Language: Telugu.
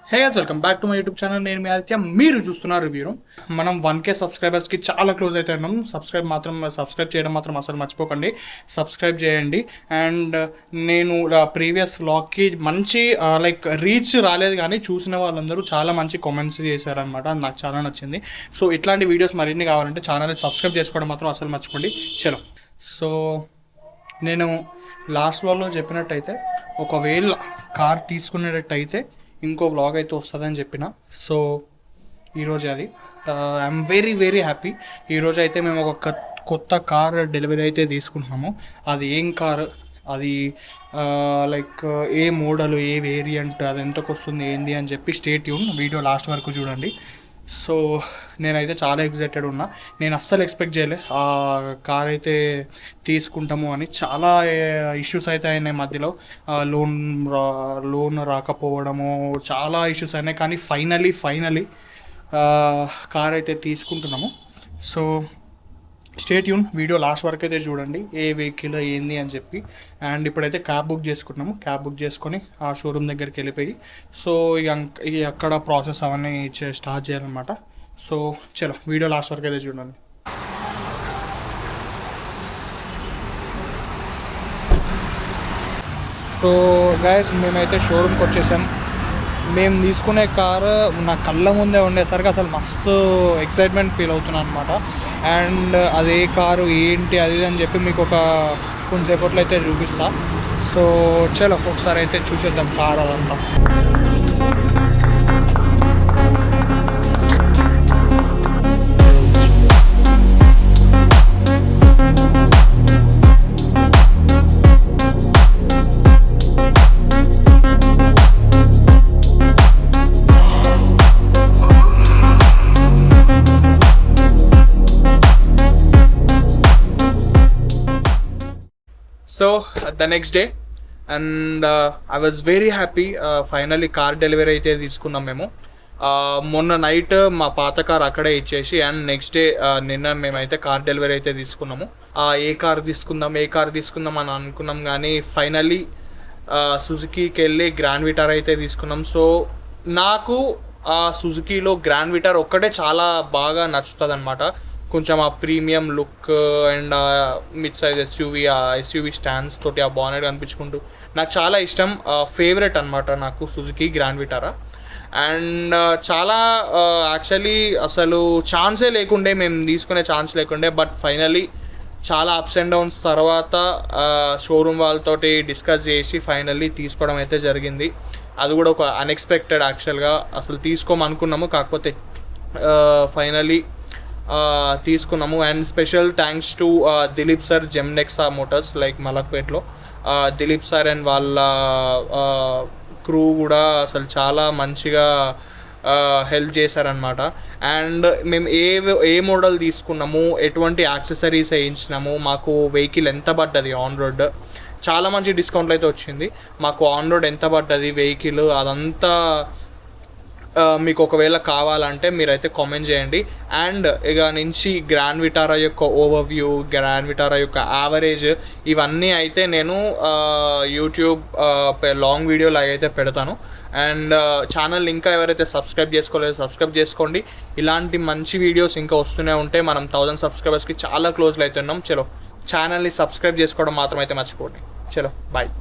Hey guys, welcome back to my YouTube channel. నేను మీ ఆదిత్య. మీరు చూస్తున్నారు రివ్యూ. మనం 1K సబ్స్క్రైబర్స్కి చాలా క్లోజ్ అయితే ఉన్నాం. సబ్స్క్రైబ్ చేయడం మాత్రం అసలు మర్చిపోకండి. సబ్స్క్రైబ్ చేయండి. అండ్ నేను ప్రీవియస్ వ్లాగ్కి మంచి రీచ్ రాలేదు, కానీ చూసిన వాళ్ళందరూ చాలా మంచి కామెంట్స్ చేశారనమాట. నాకు చాలా నచ్చింది. సో ఇట్లాంటి వీడియోస్ మరిన్ని కావాలంటే ఛానల్ని సబ్స్క్రైబ్ చేసుకోవడం మాత్రం అసలు మర్చిపోండి. చలో. సో నేను లాస్ట్ వ్లాగ్లో చెప్పినట్టయితే, ఒకవేళ కార్ తీసుకునేటట్టయితే ఇంకో వ్లాగ్ అయితే వస్తుందని చెప్పిన. సో ఈరోజు అది ఐఎమ్ వెరీ వెరీ హ్యాపీ. ఈరోజు అయితే మేము ఒక కొత్త కార్ డెలివరీ అయితే తీసుకుంటున్నాము. అది ఏం కారు, అది ఏ మోడల్, ఏ వేరియంట్, అది ఎంతకు వస్తుంది, ఏంది అని చెప్పి స్టే ట్యూన్. వీడియో లాస్ట్ వరకు చూడండి. సో నేనైతే చాలా ఎక్సైటెడ్ ఉన్నా. నేను అస్సలు ఎక్స్పెక్ట్ చేయలే ఆ కార్ అయితే తీసుకుంటాము అని. చాలా ఇష్యూస్ అయితే అయినాయి మధ్యలో. లోన్ రాకపోవడము, చాలా ఇష్యూస్ అయినాయి. కానీ ఫైనలీ కార్ అయితే తీసుకుంటున్నాము. So stay tune. Video last వరకు అయితే చూడండి, ఏ వెహికల్ ఏంది అని చెప్పి. అండ్ ఇప్పుడైతే క్యాబ్ బుక్ చేసుకున్నాము. క్యాబ్ బుక్ చేసుకొని ఆ షోరూమ్ దగ్గరికి వెళ్ళిపోయి, సో ఇక అక్కడ ప్రాసెస్ అవన్నీ స్టార్ట్ చేయాలన్నమాట. సో చలో, వీడియో లాస్ట్ వరకు అయితే చూడండి. సో గైస్, మేమైతే షోరూమ్కి వచ్చేసాం. మేము తీసుకునే కారు నా కళ్ళ ముందే ఉండేసరికి అసలు మస్తు ఎక్సైట్మెంట్ ఫీల్ అవుతున్నాను అనమాట. అండ్ అదే కారు ఏంటి అది అని చెప్పి మీకు కొంచెంసేపట్లో అయితే చూపిస్తా. సో చలో, ఒకసారి అయితే చూసేద్దాం కార్ అదంతా. So the next day, and I was very happy. Finally car delivery అయితే తీసుకున్నాం మేము. మొన్న నైట్ మా పాత కార్ అక్కడే ఇచ్చేసి, అండ్ నెక్స్ట్ డే నిన్న మేమైతే కార్ డెలివరీ అయితే తీసుకున్నాము. ఏ కార్ తీసుకుందాం అని అనుకున్నాం, కానీ ఫైనల్లీ సుజుకీకి వెళ్ళి గ్రాండ్ విటార్ అయితే తీసుకున్నాం. సో నాకు ఆ సుజుకీలో గ్రాండ్ విటార్ ఒక్కటే చాలా బాగా నచ్చుతుంది అనమాట. కొంచెం ఆ premium look and mid size SUV stands తోటి ఆ బానెట్ కనిపించుకుంటూ నాకు చాలా ఇష్టం. ఫేవరెట్ అనమాట నాకు సుజుకి గ్రాండ్ విటారా. అండ్ చాలా యాక్చువల్లీ అసలు ఛాన్సే లేకుండే, మేము తీసుకునే ఛాన్స్ లేకుండే. బట్ ఫైనలీ చాలా అప్స్ అండ్ డౌన్స్ తర్వాత షోరూమ్ వాళ్ళతోటి డిస్కస్ చేసి ఫైనల్లీ తీసుకోవడం అయితే జరిగింది. అది కూడా ఒక అన్ఎక్స్పెక్టెడ్. యాక్చువల్గా అసలు తీసుకోమనుకున్నాము, కాకపోతే ఫైనలీ తీసుకున్నాము. And special thanks to Dilip sir, జెమ్నెక్సా మోటార్స్ మలక్పేట్లో. దిలీప్ సార్ అండ్ వాళ్ళ క్రూ కూడా అసలు చాలా మంచిగా హెల్ప్ చేశారనమాట. అండ్ మేము ఏ మోడల్ తీసుకున్నాము, ఎటువంటి యాక్సెసరీస్ వేయించినాము, మాకు వెహికల్ ఎంత పడ్డది ఆన్ రోడ్, చాలా మంచి డిస్కౌంట్లు అయితే వచ్చింది. మాకు ఆన్ రోడ్ ఎంత పడ్డది వెహికల్, అదంతా మీకు ఒకవేళ కావాలంటే మీరైతే కామెంట్ చేయండి. అండ్ ఇక నుంచి గ్రాండ్ విటారా యొక్క ఓవర్వ్యూ, గ్రాండ్ విటారా యొక్క యావరేజ్, ఇవన్నీ అయితే నేను యూట్యూబ్ లాంగ్ వీడియో లాగా అయితే పెడతాను. అండ్ ఛానల్ ఇంకా ఎవరైతే సబ్స్క్రైబ్ చేసుకోలేదో సబ్స్క్రైబ్ చేసుకోండి. ఇలాంటి మంచి వీడియోస్ ఇంకా వస్తూనే ఉంటాయి. మనం 1000 సబ్స్క్రైబర్స్కి చాలా క్లోజ్లో అయితే ఉన్నాం. చలో, ఛానల్ని సబ్స్క్రైబ్ చేసుకోవడం మాత్రం అయితే మర్చిపోండి. చలో, బాయ్.